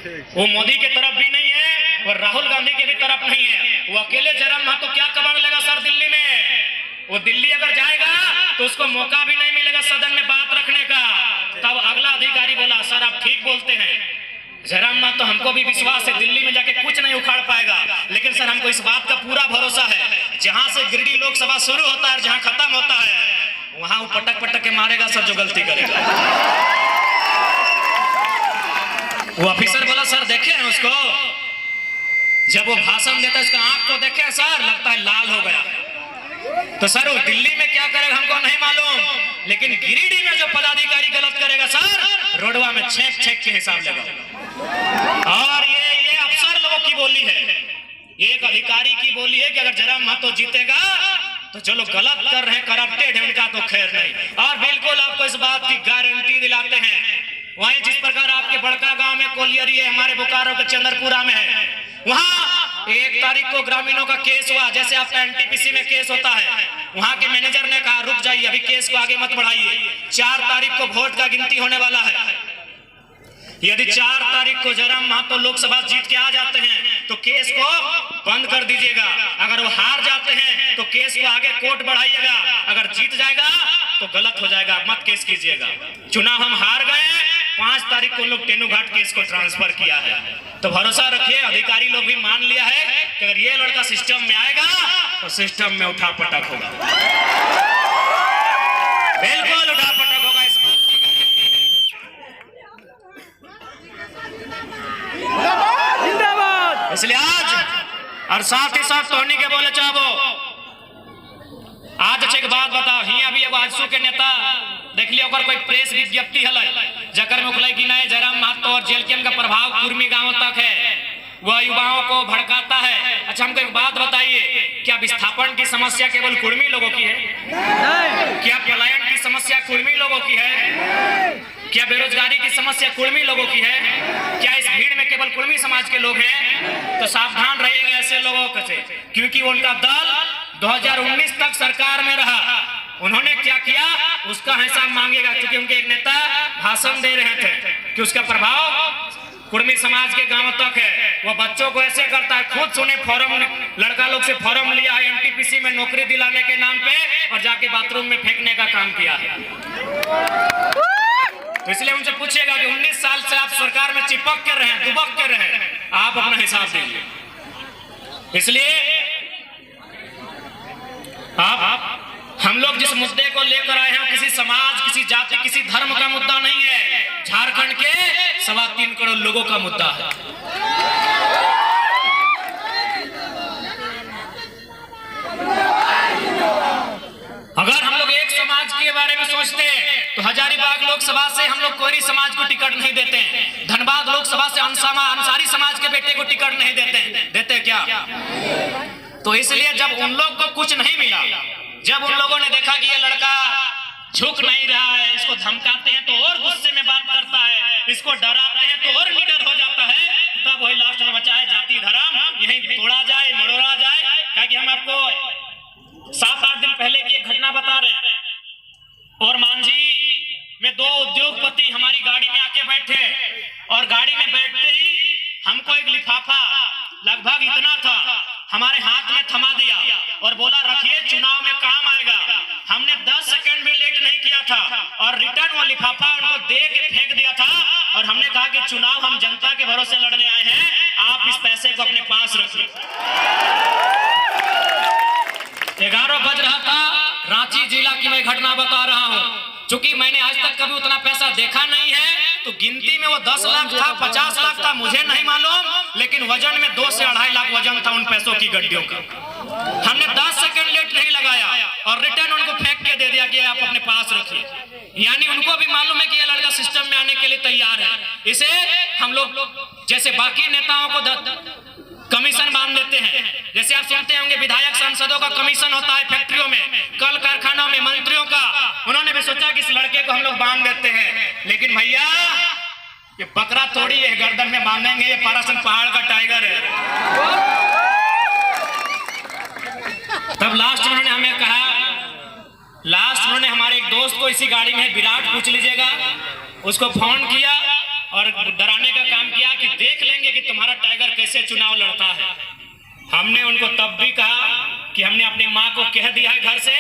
वो मोदी के तरफ भी नहीं है और राहुल गांधी के भी तरफ नहीं है। वो अकेले जयराम महतो क्या कबाड़ लेगा सर दिल्ली में? वो दिल्ली अगर जाएगा तो उसको मौका भी नहीं मिलेगा सदन में बात रखने का। तब अगला अधिकारी बोला सर आप ठीक बोलते हैं, जयराम महतो हमको भी विश्वास है दिल्ली में जाके कुछ नहीं उखाड़ पाएगा, लेकिन सर हमको इस बात का पूरा भरोसा है जहां से गिरिडीह लोकसभा शुरू होता है और जहां खत्म होता है वहां वो पटक पटक के मारेगा सर जो गलती करेगा। वो ऑफिसर बोला सर देखे हैं उसको, जब वो भाषण देता है उसका आंख को देखे सर लगता है लाल हो गया। तो सर वो दिल्ली में क्या करेगा हमको नहीं मालूम, लेकिन गिरिडीह में जो पदाधिकारी गलत करेगा सर रोडवा में छेक छेक के हिसाब लगा। और ये अफसर लोगों की बोली है, एक अधिकारी की बोली है कि अगर जयराम महतो जीतेगा तो जो लोग गलत कर रहे हैं करप्टेड है उनका तो खैर नहीं। और बिल्कुल आपको इस बात की गारंटी दिलाते हैं, वहीं जिस प्रकार आपके बड़का गांव में कोलियरी है, हमारे बोकारो के चंद्रपुरा में है, वहां 1 तारीख को ग्रामीणों का केस हुआ। जैसे आपका एनटीपीसी में केस होता है, वहां के मैनेजर ने कहा रुक जाइए अभी केस को आगे मत बढ़ाइए, 4 तारीख को वोट का गिनती होने वाला है। यदि 4 तारीख को जयराम महतो लोकसभा जीत के आ जाते हैं तो केस को बंद कर दीजिएगा, अगर वो हार जाते हैं तो केस को आगे कोर्ट बढ़ाइएगा, अगर जीत जाएगा तो गलत हो जाएगा, मत केस कीजिएगा। चुनाव हम हार गए, 5 तारीख को लोग तेनूघाट केस को ट्रांसफर किया है, तो भरोसा रखिए अधिकारी लोग भी मान लिया है कि अगर ये लड़का सिस्टम में आएगा तो सिस्टम में उठा पटक होगा, बिल्कुल उठा पटक होगा। इसलिए आज और साथ ही साथ टोनी के बोले चाहो आज अच्छे बात बताओ ही अभी आजसू के नेता देख लिया कोई प्रेस विज्ञप्ति हल जकर में उखलाई कि नहीं जयराम महतो और जेलकेन का प्रभाव कुर्मी गांव तक है, वह युवाओं को भड़काता है। अच्छा हमको एक बात बताइए, क्या विस्थापन की समस्या केवल कुर्मी लोगों की है? क्या पलायन की समस्या कुर्मी लोगों की है? क्या बेरोजगारी की समस्या कुर्मी लोगों की है? क्या इस भीड़ में केवल कुर्मी समाज के लोग हैं? तो सावधान रहिएगा ऐसे लोगों से, क्योंकि उनका दल 2019 तक सरकार में रहा, उन्होंने क्या किया उसका हिसाब मांगेगा, क्योंकि उनके एक नेता भाषण दे रहे थे कि उसका प्रभाव कुर्मी समाज के गांव तक है। वो बच्चों को ऐसे करता है, खुद सुने फॉर्म लड़का लोग से फॉर्म लिया है एनटीपीसी में नौकरी दिलाने के नाम पे और जाके बाथरूम में फेंकने का काम किया है। तो इसलिए उनसे पूछेगा कि 19 साल से आप सरकार में चिपक के रहे, दुबक के रहे, आप अपना हिसाब दीजिए। इसलिए आप हम लोग जिस मुद्दे को लेकर आए हैं किसी समाज, किसी जाति, किसी धर्म का मुद्दा नहीं है, झारखंड के 3.25 करोड़ लोगों का मुद्दा है। अगर हम लोग एक समाज के बारे में सोचते हैं तो हजारीबाग लोकसभा से हम लोग कोरी समाज को टिकट नहीं देते हैं, धनबाद लोकसभा से अंसारी समाज के बेटे को टिकट नहीं देते क्या? तो इसलिए जब उन लोग को कुछ नहीं मिला, जब उन लोगों ने देखा कि ये लड़का झुक नहीं रहा है, इसको धमकाते हैं तो और गुस्से में बात करता है, इसको डराते हैं तो और लीडर हो जाता है, तब वही लास्ट में बचा है जाति धर्म, यहीं तोड़ा जाए मरोड़ा जाए। क्योंकि हम आपको 7-8 दिन पहले की एक घटना बता रहे हैं, और मांझी में 2 उद्योगपति हमारी गाड़ी में आके बैठे और गाड़ी में बैठते ही हमको एक लिफाफा लगभग इतना था हमारे हाथ में थमा दिया और बोला रखिए चुनाव में काम आएगा। हमने 10 सेकंड भी लेट नहीं किया था और रिटर्न वो लिफाफा उनको दे के फेंक दिया था और हमने कहा कि चुनाव हम जनता के भरोसे लड़ने आए हैं, आप इस पैसे को अपने पास रखिए। 11 बज रहा था, रांची जिला की मैं घटना बता रहा हूँ, चूंकि मैंने आज तक कभी उतना पैसा देखा नहीं है, तो गिनती में वो 10 लाख था, 50 लाख था, मुझे नहीं मालूम, लेकिन वजन में 2 से 2.5 लाख वजन था उन पैसों की गड्डियों का। हमने 10 सेकंड लेट नहीं लगाया और रिटर्न उनको फेंक के दे दिया कि आप अपने पास रखिए। यानी उनको भी मालूम है कि ये लड़का सिस्टम में आने के लिए तैयार है। इसे हम लोग जैसे बाकी नेताओं को कमीशन बांध देते हैं, जैसे आप सुनते होंगे विधायक सांसदों का कमीशन होता है फैक्ट्रियों में, कल कारखानों में, मंत्रियों का, उन्होंने भी सोचा कि इस लड़के को हम लोग बांध देते हैं। लेकिन भैया ये बकरा थोड़ी है गर्दन में बांधेंगे, ये पारासन पहाड़ का टाइगर है। तब लास्ट उन्होंने हमें कहा, लास्ट उन्होंने हमारे एक दोस्त को इसी गाड़ी में विराट पूछ लीजिएगा, उसको फोन किया और डराने का काम किया कि देख हमारा टाइगर कैसे चुनाव लड़ता है। हमने उनको तब भी कहा कि हमने अपनी माँ को कह दिया है घर से